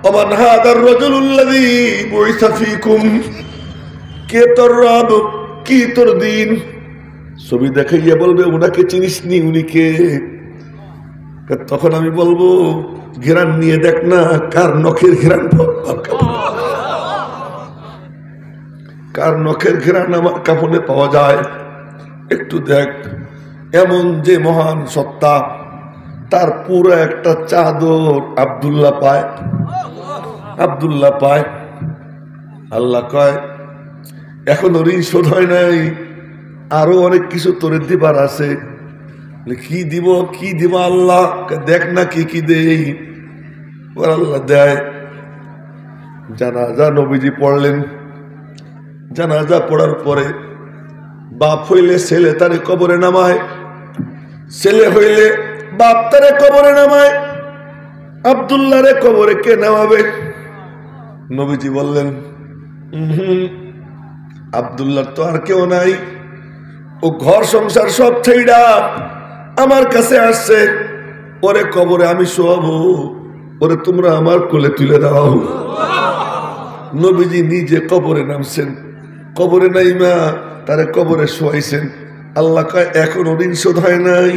ওমান হাদার রাজুলুল্লাযী বুইসা ফীকুম। কে তোর রব, কি তোর দিন? ছবি দেখাইয়া বলবে ওনাকে চিনিস নি, উনি কে? তখন আমি বলবো ঘেরান নিয়ে দেখ না, কার নখের ঘেরান, কার নখের ঘেরান আমার কাপড়ে পাওয়া যায়, একটু দেখ। এমন যে মহান সত্তা, তার পুরো একটা চাদর আব্দুল্লাহ পায়, আব্দুল্লাহ পায়। আল্লাহ কয় এখনো ঋণ শোধ হয় নাই, আরো অনেক কিছু তোরে দিবার আছে। কি দিব, কি দিব আল্লাহ? দেখ না কি কি দেই। আল্লাহ দেয়। জানাজা নবীজি পড়লেন। জানাজা পড়ার পরে বাপ হইলে ছেলে তারে কবরে নামায়, ছেলে হইলে বাপ তারে কবরে নামায়। আব্দুল্লাহ রে কবরে কে নামাবে? নবীজি বললেন আব্দুল্লাহ তো আর কেউ নাই, ও ঘর সংসার সব ছেড়া আমার কাছে আসছে, ওরে কবরে আমি শোয়াবো, ওরে তোমরা আমার কোলে তুলে দাও। নবীজি নিজে কবরে নামছেন, কবরে নাইমা তারে কবরে শোয়াইছেন। আল্লাহ কয় এখনো ঋণ শোধ হয় নাই,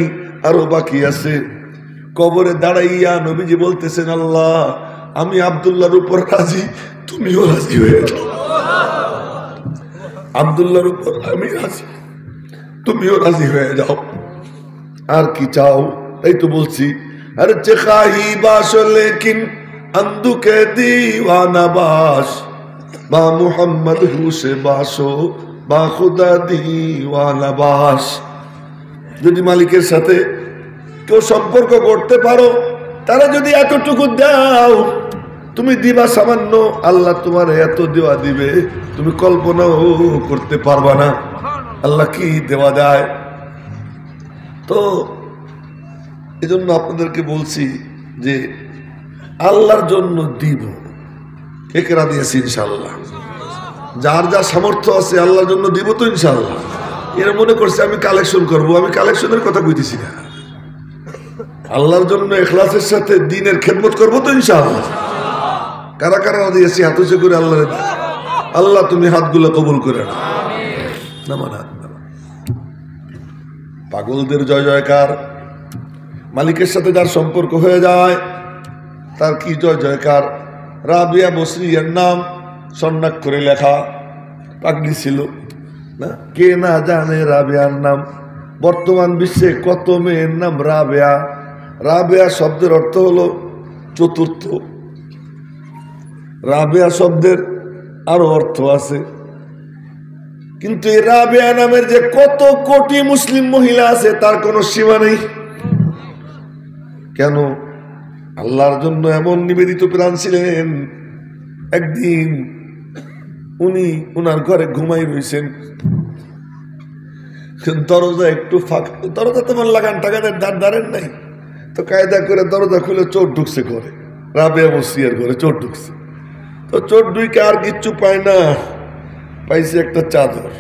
আরো বাকি আছে। কবরে দাঁড়াইয়া নবীজি বলতেছেন আল্লাহ আমি আব্দুল্লাহর উপর রাজি, তুমিও রাজি হয়ে যাও। আব্দুল্লাহর উপর আমি রাজি, তুমিও রাজি হয়ে যাও। আর কি চাও? এই তো বলছি। আরে চেখাহি বাস লেকিন अंधुके दीवाना बास बा मुहम्मद हुसे बासो बा खुदा दीवाना बास। যদি মালিকের সাথে কেউ সম্পর্ক করতে পারো, তারা যদি এতটুকু দাও, তুমি দিবা সামান্য, আল্লাহ তোমার এত দেওয়া দিবে তুমি কল্পনাও করতে পারবা না। আল্লাহ কি দেওয়া যায়। তো এজন্য আপনাদেরকে বলছি যে আল্লাহর জন্য দিব, কেকেরা দিয়েছি ইনশাআল্লাহ। যার যা সামর্থ্য আছে আল্লাহর জন্য দিব তো ইনশাআল্লাহ। এরা মনে করছে আমি কালেকশন করব, আমি কালেকশনের কথা কইতেছি না। আল্লাহর জন্য ইখলাসের সাথে দ্বীনের খেদমত করব তো ইনশাআল্লাহ। কারা কারা দিয়েছি হাত উঁচু করে আল্লাহ, আল্লাহ তুমি হাতগুলো কবুল করে নাও। নামান হাত। পাগলদের জয় জয়কার। মালিকের সাথে যার সম্পর্ক হয়ে যায় তার কি জয় জয়কার। রাবিয়া বসরিয়ার নাম স্বর্ণাক্ষরে লেখা, পাগলি ছিল না, কে না জানে রাবিয়ার নাম। বর্তমান বিশ্বে কত মেয়ের নাম রাবেয়া। রাবেয়া শব্দের অর্থ হলো চতুর্থ। রাবেয়া শব্দের আরো অর্থ আছে, কিন্তু এই রাবেয়া নামের যে কত কোটি মুসলিম মহিলা আছে তার কোনো সীমা নেই। কেন? আল্লাহর জন্য এমন নিবেদিত প্রাণ ছিলেন। একদিন উনি ওনার ঘরে ঘুমাই রয়েছেন, দরজা একটু ফাঁকা, দরজা তোমার লাগান টাগানের দাঁড়েন নাই তো কায়দা করে দরজা খুলে চোর ঢুকছে ঘরে। রাবেয়া বসিয়ার ঘরে চোর ঢুকছে। তো চোর ঢুকে আর কিচ্ছু পায় না, পাইছে একটা চাদর।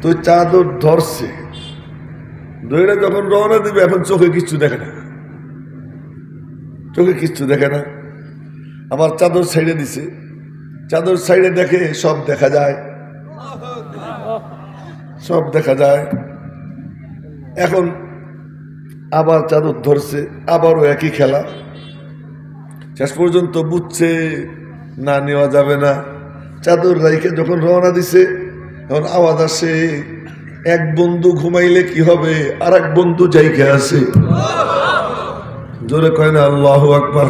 তো চাদর ধরছে, ধরে যখন রওনা দিবে এখন চোখে কিচ্ছু দেখে না, চোখে কিচ্ছু দেখে না। আবার চাদর সাইডে দিছে, চাদর সাইডে দেখে সব দেখা যায়, সব দেখা যায়। এখন আবার চাদর ধরছে, আবারও একই খেলা। শেষ পর্যন্ত বুঝছে না নেওয়া যাবে না। চাদর রাইখে যখন রওনা দিছে এখন আওয়াজ আসে, এক বন্ধু ঘুমাইলে কি হবে আর এক বন্ধু জায়গা আছে। জোরে কয় না আল্লাহু আকবার।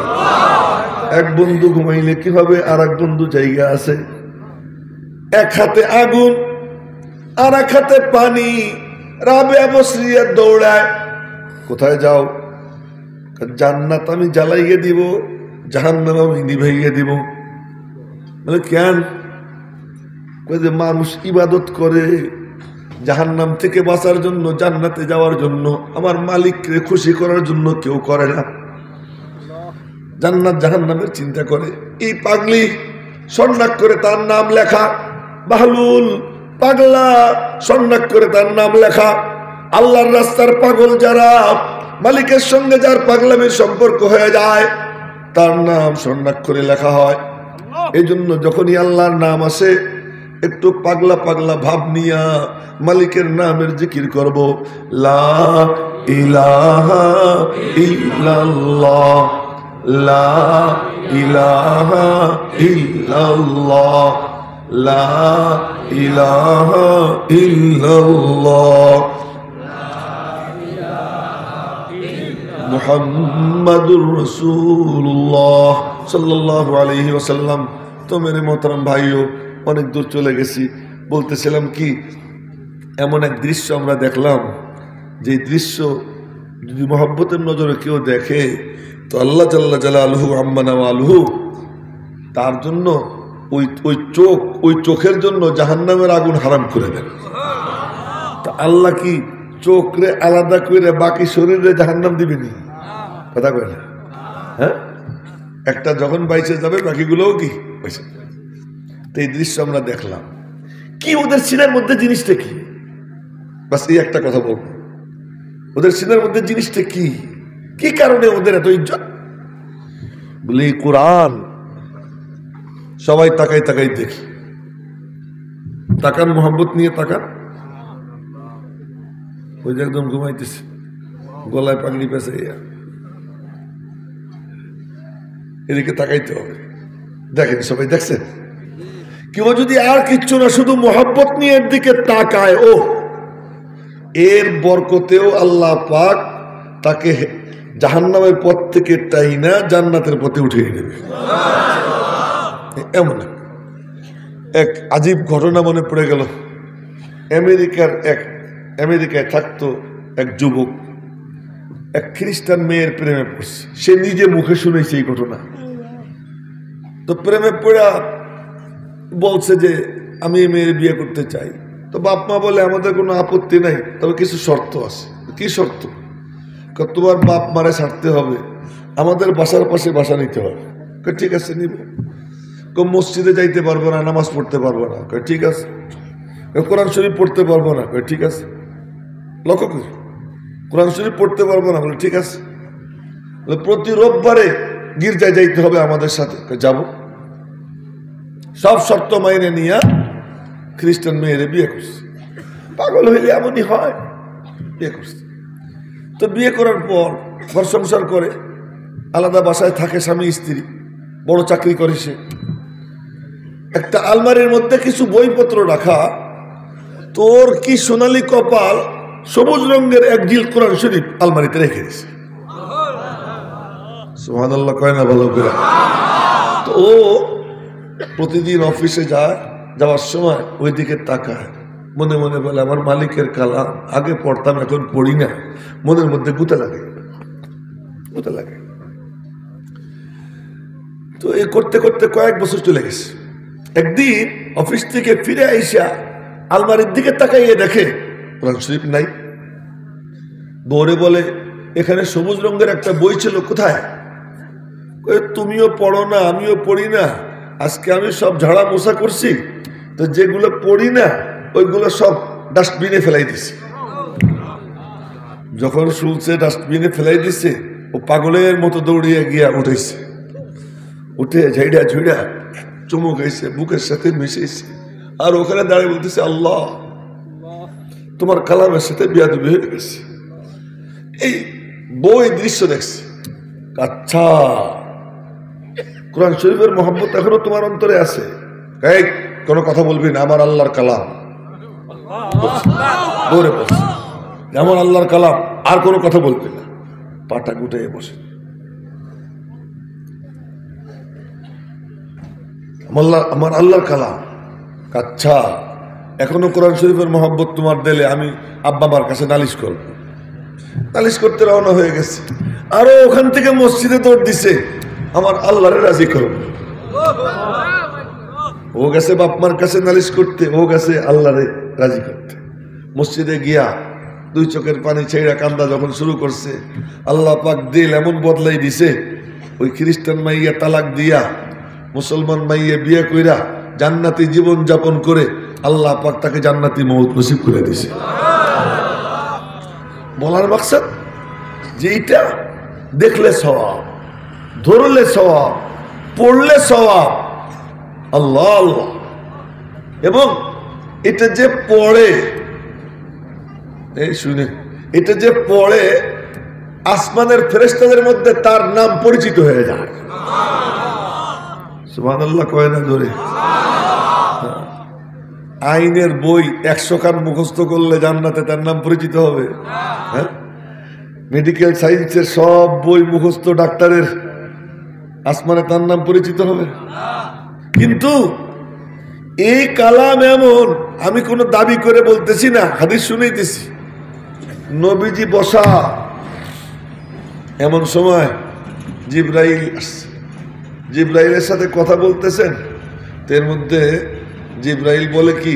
এক বন্ধু ঘুমাইলে কি হবে আর এক বন্ধু জায়গা আছে। এক হাতে আগুন আর এক হাতে পানি। রাবেয়া বসরিয়া দৌড়ায়, কোথায় যাও? জান্নাত আমি জ্বালাইয়ে দিব, জাহান্নাম আমি নিভাইয়ে দিব। বলে কেন? যে মানুষ ইবাদত করে জাহান্নাম থেকে বাঁচার জন্য, জান্নাতে যাওয়ার জন্য, আমার মালিককে খুশি করার জন্য কেউ করে না, জান্নাত জাহান্নামের চিন্তা করে। এই পাগলি স্বর্ণাক করে তার নাম লেখা, বাহলুল পাগলা স্বর্ণাক করে তার নাম লেখা। আল্লাহর রাস্তার পাগল যারা, মালিকের সঙ্গে যার পাগলামির সম্পর্ক হয়ে যায় তার নাম স্বর্ণাক করে লেখা হয়। এই জন্য যখনই আল্লাহর নাম আসে একটু পাগলা পাগলা ভাব নিয়া মালিকের নামের জিকির করব। লা ইলাহা ইল্লাল্লাহ, লা ইলাহা ইল্লাল্লাহ, লা ইলাহা ইল্লাল্লাহ, মুহাম্মাদুর রাসূলুল্লাহ সাল্লাল্লাহু আলাইহি ওয়াসাল্লাম। তো মেরে মোহতারাম ভাইও, অনেক দূর চলে গেছি। বলতেছিলাম কি, এমন এক দৃশ্য আমরা দেখলাম, যে দৃশ্য যদি মহব্বতের নজরে কেউ দেখে তো আল্লাহ জাল্লা জালালুহু আম্মা নাওয়ালুহু তার জন্য ওই চোখের জন্য জাহান্নামের আগুন হারাম করে দেন। তা আল্লাহ কি চোখরে আলাদা করে বাকি শরীরে জাহান্নাম দিবেনি? কথা কয় না? হ্যাঁ, একটা যখন বাইচে যাবে বাকিগুলোও কি বাইচে। তো এই দৃশ্য আমরা দেখলাম, কি ওদের সিনার মধ্যে জিনিসটা কি? বাস এই একটা কথা বলবো, ওদের সিনার মধ্যে জিনিসটা কি, কি কারণে ওদের এত ইজ্জত? বলি কোরআন। সবাই তাকাই তাকাই দেখি, তাকান, মোহাম্মত নিয়ে তাকান। ওই যে একদম ঘুমাইতেছে, গলায় পাগড়ি পেঁচে, এদিকে তাকাইতে হবে। দেখেন, সবাই দেখছেন? কেউ যদি আর কিচ্ছু না, শুধু মোহাব্বত নিয়ে এর দিকে তাকায়, ও এর বরকতেও আল্লাহ পাক তাকে জাহান্নামের পথ থেকে টাইনা জান্নাতের পথে উঠিয়ে নেবে। এমন এক আজীব ঘটনা মনে পড়ে গেল। আমেরিকায় থাকতো এক যুবক, এক খ্রিস্টান মেয়ের প্রেমে পড়ছে। সে নিজে মুখে শুনেছে এই ঘটনা। তো প্রেমে পড়া বলছে যে আমি এই মেয়ের বিয়ে করতে চাই। তো বাপ মা বলে আমাদের কোনো আপত্তি নাই, তবে কিছু শর্ত আছে। কি শর্ত? তোমার বাপ মারে ছাড়তে হবে, আমাদের বাসার পাশে বাসা নিতে হবে। ঠিক আছে, নিব। মসজিদে যাইতে পারবো না, নামাজ পড়তে পারবো না। ঠিক আছে। কোরআন শরীফ পড়তে পারবো না। ঠিক আছে। লক্ষ্য করি, কোরআন শরীফ পড়তে পারবো না। বলে ঠিক আছে। প্রতি রোববারে গির্জায় যাইতে হবে আমাদের সাথে। যাব। সব শর্ত মাইনে নিয়ে খ্রিস্টান মেয়েরে বিয়ে করছে। পাগল হইলে এমনই হয়, বিয়ে করছে। তো বিয়ে করার পর ঘর সংসার করে, আলাদা বাসায় থাকে স্বামী স্ত্রী, বড় চাকরি করে সে। একটা আলমারির মধ্যে কিছু বইপত্র রাখা, তোর কি সোনালী কপাল, সবুজ রঙের এক জিল কোরআন শরীফ আলমারিতে রেখে দিয়েছে। সুবহানাল্লাহ কয় না ভালো করে? তো ও প্রতিদিন অফিসে যায়, যাওয়ার সময় ওই দিকে তাকায়, মনে মনে বলে আমার মালিকের কালাম, আগে পড়তাম এখন পড়ি না। মনের মধ্যে গুতে লাগে। তো এই করতে করতে কয়েক বছর চলে গেছে। একদিন অফিস থেকে ফিরে আইসা আলমারির দিকে তাকাইয়ে দেখে কোরআন শরীফ নাই। বউরে বলে এখানে সবুজ রঙের একটা বই ছিল, কোথায়? তুমিও পড়ো না, আমিও পড়ি না। আজকে আমি সব ঝাড়া মোছা করছি, তো যেগুলো পড়ি না ওইগুলো সব ডাস্টবিনে ফেলাই দিছি। যখন শুনছে ডাস্টবিনে ফেলাই দিছে, ও পাগলের মতো দৌড়িয়ে গিয়া উঠেছে। উঠে ঝাইড়া ঝুড়া চুমু খাইছে, বুকের সাথে মিশেছে, আর ওখানে দাঁড়িয়ে বলতেছে আল্লাহ তোমার কালামের সাথে বিয়াদবি হয়ে গেছে। এই বই দৃশ্য দেখছে। আচ্ছা, কোরআন শরীফের মোহাম্মত এখনো তোমার অন্তরে আছে? এই কোনো কথা বলবি না, আমার আল্লাহর কালাম। বউরে বলছে আমার আল্লাহর কালাম, আর কোনো কথা বলবি না। পাটা গুটে বসে, আমার আল্লাহর কালাম। আচ্ছা, এখনো কোরআন শরীফের মোহাম্মত তোমার দিলে আমি আব্বা মার কাছে নালিশ করব। নালিশ করতে রওনা হয়ে গেছে। আরো ওখান থেকে মসজিদে দৌড় দিছে, আমার আল্লাহরে রাজি করব। ও গেছে বাপ মার কাছে নালিশ করতে, ও গেছে আল্লাহরে রাজি করতে। মসজিদে গিয়া দুই চোখের পানি ছেড়া কান্দা যখন শুরু করছে, আল্লাহ পাক দিল এমন বদলাই দিছে, ওই খ্রিস্টান মাইয়া তালাক দিয়া মুসলমান মাইয়া বিয়ে কইরা জান্নাতি জীবন যাপন করে আল্লাহ পাক তাকে জান্নাতি মওত নসিব করে দিছে। বলার মাকসাদ যে এইটা দেখলে সওয়াব, ধরলে সওয়াব, পড়লে সওয়াব। আল্লাহ আল্লাহ, এবং এটা যে পড়ে, এই শুনে, এটা যে পড়ে আসমানের ফেরেশতাদের মধ্যে তার নাম পরিচিত হয়ে যায়। সুবহানাল্লাহ কয় না ধরে? আইনের বই 100 খান মুখস্থ করলে জান্নাতে তার নাম পরিচিত হবে? হ্যাঁ, মেডিকেল সায়েন্সের সব বই মুখস্থ ডাক্তারের, আসমানে তার নাম পরিচিত হবে? কিন্তু এই কালাম এমন, আমি কোনো দাবি করে বলতেছি না, হাদিস শুনাইতেছি। নবীজি বসা, এমন সময় জিবরাইল আসছে, জিবরাইলের সাথে কথা বলতেছেন। এর মধ্যে জিবরাইল বলে কি,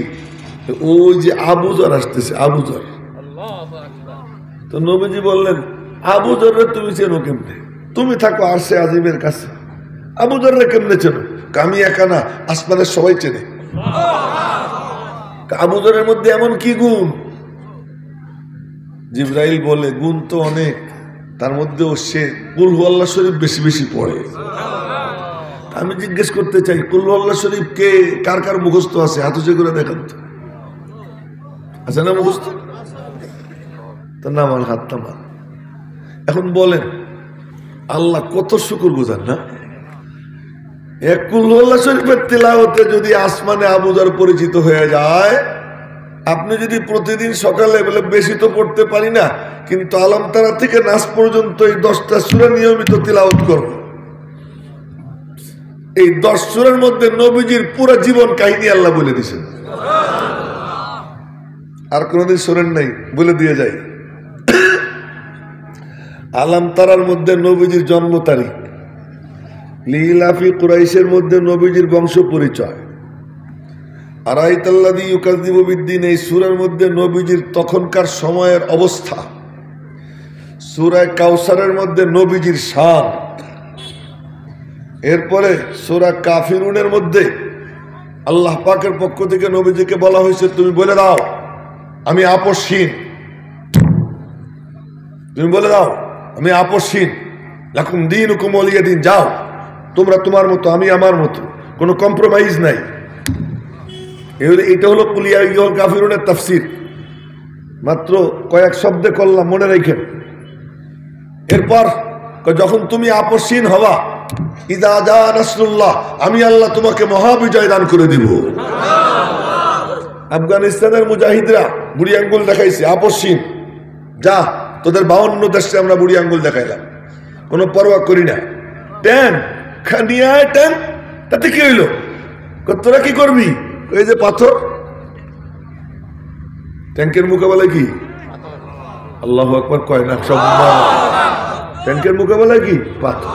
ওই যে আবু যর আসতেছে, আবু যর। তো নবীজি বললেন, আবু যররে তুমি চেনো কেমনে? তুমি থাকো আরশে আজিমের কাছে, আবু যররে কেমনে চেনো? আমি একা না, আসমানের সবাই চেনে। আবু যরের মধ্যে এমন কি গুণ? জিবরাইল বলে, গুণ তো অনেক, তার মধ্যেও সে কুল হু আল্লাহ শরীফ বেশি বেশি পড়ে। আমি জিজ্ঞেস করতে চাই, কুল হু আল্লাহ শরীফ কে কার কার মুখস্থ আছে? হাত উঁচু করে দেখান তো, আছে না মুখস্থ? তার নাম আর হাত নামা। এখন বলেন, আল্লাহ কত শুকর গুজার না? এক কুল হু আল্লাহ শরীফের তিলাওয়াতে যদি আসমানে আবু যর পরিচিত হয়ে যায়, আপনি যদি প্রতিদিন সকালে বলে, বেশি তো পড়তে পারি না, কিন্তু আলম তারা থেকে নাস পর্যন্ত এই 10টা সূরা নিয়মিত তিলাওয়াত করব, এই 10 সূরার মধ্যে নবীজির পুরো জীবন কাহিনী আল্লাহ বলে দিয়েছেন। আর কোনদিন শোনেন নাই? বলে দিয়ে যায়। আলম তারার মধ্যে নবীজির জন্ম তারিখ, লিলাফি কুরাইশের মধ্যে নবীজির বংশ পরিচয়, আরাইতাল্লাযী ইউকাযযিবু বিদ্দীন এই সূরার মধ্যে নবীজির তখনকার সময়ের অবস্থা, সূরা কাউসারের মধ্যে নবীজির শান, এরপরে সূরা কাফিরুনের মধ্যে আল্লাহ পাকের পক্ষ থেকে নবীজিকে বলা হয়েছে, তুমি বলে দাও আমি আপসহীন, তুমি বলে দাও আমি আপসহীন, লাকুম দীনুকুম ওয়ালিয়া দীন, যাও তোমরা তোমার মতো, আমি আমার মতো, কোনো কম্প্রোমাইজ নাই। এটা হলো কুল ইয়া আইয়ুহাল কাফিরুনের তাফসীর, মাত্র কয়েক শব্দে করলাম, মনে রাখেন। এরপর যখন তুমি আপসহীন হবা, ইযা জা নাসরুল্লাহ, আমি আল্লাহ তোমাকে মহাবিজয় দান করে দিব। আফগানিস্তানের মুজাহিদরা বুড়ি আঙ্গুল দেখাইছে, আপসহীন, যা তোদের 52 দেশে আমরা বুড়ি আঙ্গুল দেখাইলাম, কোনো পরোয়া করি না। ট্যাঙ্ক খানিয়া, ট্যাঙ্ক, তাতে কি হইলো? তোরা কি করবি? এই যে পাথর, ট্যাঙ্কের মোকাবেলায় কি? আল্লাহু আকবার কয় না? সব ট্যাঙ্কের মোকাবেলায় কি? পাথর।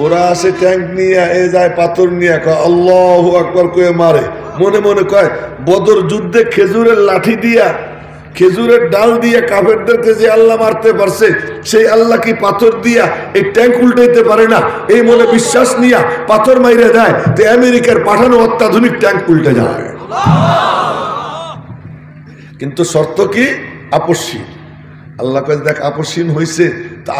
ওরা আসে ট্যাঙ্ক নিয়ে, এ যায় পাথর নিয়ে, কয় আল্লাহু আকবার কয়ে মারে, মনে মনে কয় বদর যুদ্ধে খেজুরের লাঠি দিয়া, খেজুরের ডাল দিয়ে কাফেরদেরকে যে আল্লাহ মারতে পারছে, সেই আল্লাহ কি পাথর দিয়া এই ট্যাঙ্ক উল্টাইতে পারে না? এই মনে বিশ্বাস নিয়ে পাথর মাইরে দেয়, তো আমেরিকার পাঠানো অত্যাধুনিক ট্যাঙ্ক উল্টে যায়। কিন্তু শর্ত কি? আপসহীন। আল্লাহ কয় দেখ আপসহীন হয়েছে, তা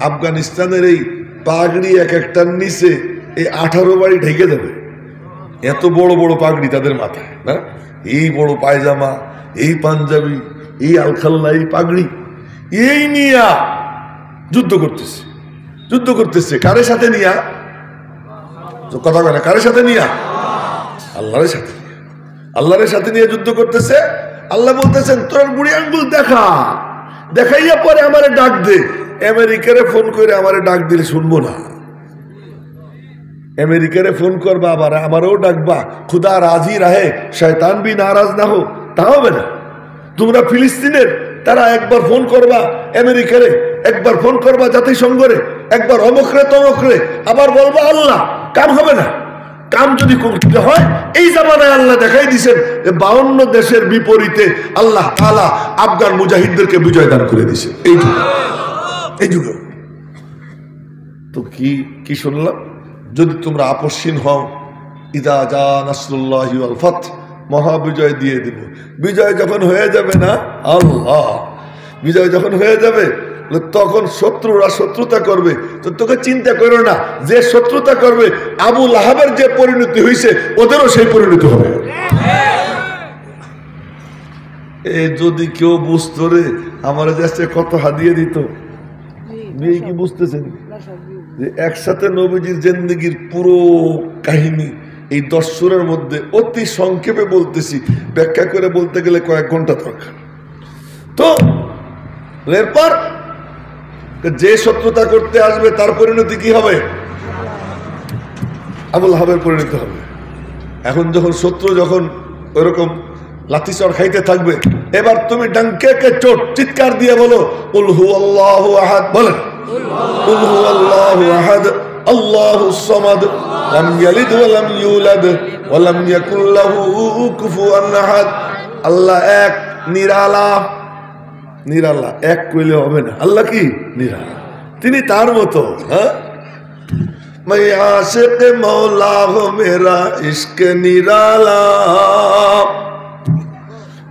আফগানিস্তানের এই পাগড়ি এক একটার নিচে এই 18 বাড়ি ঢেকে দেবে, এত বড় বড় পাগড়ি তাদের মাথায় না, এই বড় পায়জামা, এই পাঞ্জাবি, এই আলখাল্লা, এই পাগড়ি, এই নিয়া যুদ্ধ করতেছে, যুদ্ধ করতেছে। কারের সাথে নিয়া? কথা বলে, কারের সাথে নিয়া? আল্লাহরের সাথে নিয়ে, আল্লাহরের সাথে নিয়ে যুদ্ধ করতেছে। আল্লাহ বলতেছেন তোর বুড়ি আঙ্গুল দেখা, দেখাইয়া পরে আমারে ডাক দে। আমেরিকারে ফোন করে আমারে ডাক দিলে শুনবো না, আমেরিকারে ফোন করবা, আবার আমারও ডাকবা, খুদা রাজি রাহে শয়তান বি নারাজ না হো, তা হবে না। তোমরা ফিলিস্তিনের, তারা একবার ফোন করবা আমেরিকারে, একবার ফোন করবা জাতিসংঘরে, একবার অমুকরে তমুকরে, আবার বলবা আল্লাহ, কাম হবে না। কাম যদি করতে হয়, এই জামানায় আল্লাহ দেখাই দিয়েছেন 52 দেশের বিপরীতে আল্লাহ তাআলা আফগান মুজাহিদদেরকে বিজয় দান করে দিয়েছেন এই যুগে, এই যুগে। তো কি শুনলাম? যদি তোমরা আপসহীন হও, ইযা জা নাসরুল্লাহি ওয়াল ফাত, মহাবিজয় দিয়ে দিব। বিজয় যখন হয়ে যাবে না, আল্লাহ বিজয় যখন হয়ে যাবে, তখন শত্রুরা শত্রুতা করবে। তো তোকে চিন্তা করো না, যে শত্রুতা করবে আবু লাহাবের যে পরিণতি হয়েছে, ওদেরও সেই পরিণতি হবে। যদি কেউ বুঝতো রে আমার দেশে কত হাদিয়ে দিত। মেয়ে কি বুঝতেছেন যে একসাথে নবীজির জিন্দেগির পুরো কাহিনী এই 10 সূরার মধ্যে অতি সংক্ষেপে বলতেছি, ব্যাখ্যা করে বলতে গেলে কয়েক ঘন্টা দরকার। তো এরপর যে শত্রুতা করতে আসবে তার পরিণতি কি হবে? আবুল আহাবের পরিণতি হবে। এখন যখন শত্রু যখন ওইরকম লাঠিচড় খাইতে থাকবে, এবার তুমি ডাঙ্কে চোট চিৎকার দিয়ে বলো কুল হুয়াল্লাহু আহাদ। বলেন কুল হুয়াল্লাহু আহাদ আল্লাহুস সামাদ লাম ইয়ালিদ ওয়া লাম ইউলাদ ওয়া লাম ইয়াকুল লাহু কুফুয়ান আহাদ। আল্লাহ এক, নিরালা। নিরালা এক কইলে হবে না, আল্লাহ কি নিরালা, তিনি তার মতো। হ্যাঁ, मैं आशिक मौला हो मेरा इश्क निराला,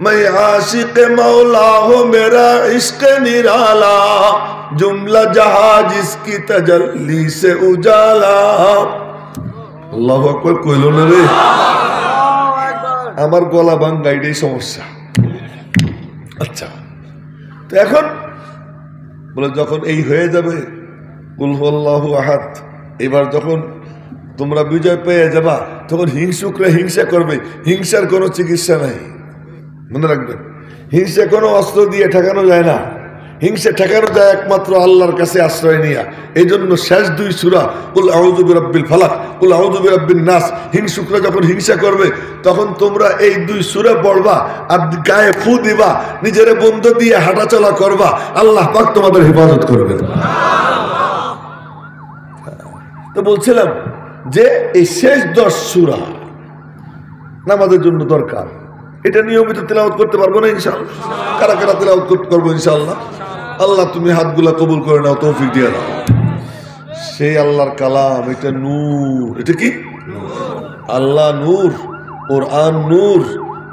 मैं आशिक मौला हो मेरा इश्क निराला, जुमला जहां जिसकी तजल्ली से उजाला। আল্লাহু আকবার কইলো না রে, আমার গলা ভাঙা এটাই সমস্যা। আচ্ছা, তো এখন বলে যখন এই হয়ে যাবে কুল হুয়াল্লাহু আহাদ, এবার যখন তোমরা বিজয় পেয়ে যাবা তখন হিংসুকরা হিংসা করবে। হিংসার কোনো চিকিৎসা নাই, মনে রাখবেন। হিংসা কোনো অস্ত্র দিয়ে ঠেকানো যায় না, হিংসা ঠেকানো যায় একমাত্র আল্লাহর কাছে আশ্রয় নিয়া। এই জন্য শেষ 2 সূরা কুল আউযু বিরাব্বিল ফালাক, কুল আউযু বিরাব্বিন নাস, হিংসুকরা যখন হিংসা করবে তখন তোমরা এই 2 সূরা পড়বা আর গায়ে ফু দিবা, নিজের বন্ধ দিয়ে হাঁটাচলা করবা, আল্লাহ পাক তোমাদের হেফাজত করবেন। তো বলছিলাম যে এই শেষ 10 সূরা নামাজের জন্য দরকার। এটা নিয়মিত তেলাওয়াত করতে পারবো না ইনশাআল্লাহ? কারা কারা তেলাওয়াত করবো ইনশাআল্লাহ? আল্লাহ তুমি হাতগুলা কবুল করে নাও, তৌফিক দিয়ে দাও। সেই আল্লাহর কালাম, এটা নূর। এটা কি? আল্লাহ নূর, কোরআন নূর,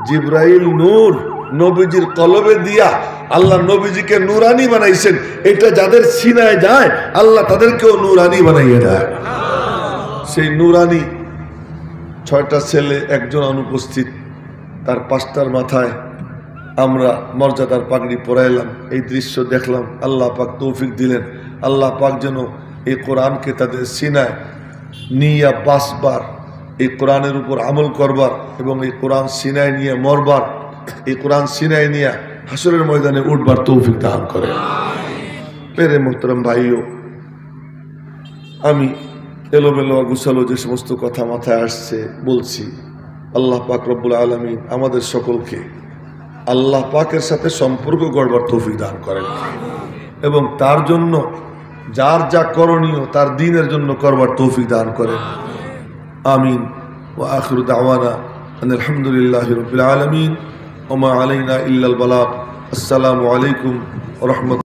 জিবরাইল নূর, নবীজির কলবে দিয়া আল্লাহ নবীজিকে নূরানি বানাইছেন। এটা যাদের সিনায় যায় আল্লাহ তাদেরকেও নূরানি বানাইয়ে দেয়। সেই নূরানি 6টা ছেলে, একজন অনুপস্থিত, তার 5টার মাথায় আমরা মর্যাদার পাগড়ি পরাইলাম। এই দৃশ্য দেখলাম, আল্লাহ পাক তৌফিক দিলেন। আল্লাহ পাক যেন এই কোরআনকে তাদের সিনায় নিয়ে বাসবার, এই কোরআনের উপর আমল করবার এবং এই কোরআন সিনায় নিয়ে মরবার, এই কোরআন সিনায় নিয়ে হাসরের ময়দানে উঠবার তৌফিক দান করে। পেরে মোহতরম ভাইও, আমি এলোমেলো গুছালো যে সমস্ত কথা মাথায় আসছে বলছি। আল্লাহ পাক রব্বুল আলামিন আমাদের সকলকে আল্লাহ পাকের সাথে সম্পর্ক গড়বার তৌফিক দান করেন এবং তার জন্য যার যা করণীয় তার দ্বীনের জন্য করবার তৌফিক দান করেন। আমিন। ওয়া আখিরু দাওয়ানা আলহামদুলিল্লাহি রাব্বিল আলামিন ওয়া মা আলাইনা ইল্লাল বালাগ। আসসালামু আলাইকুম ওয়া রাহমাতুল্লাহ।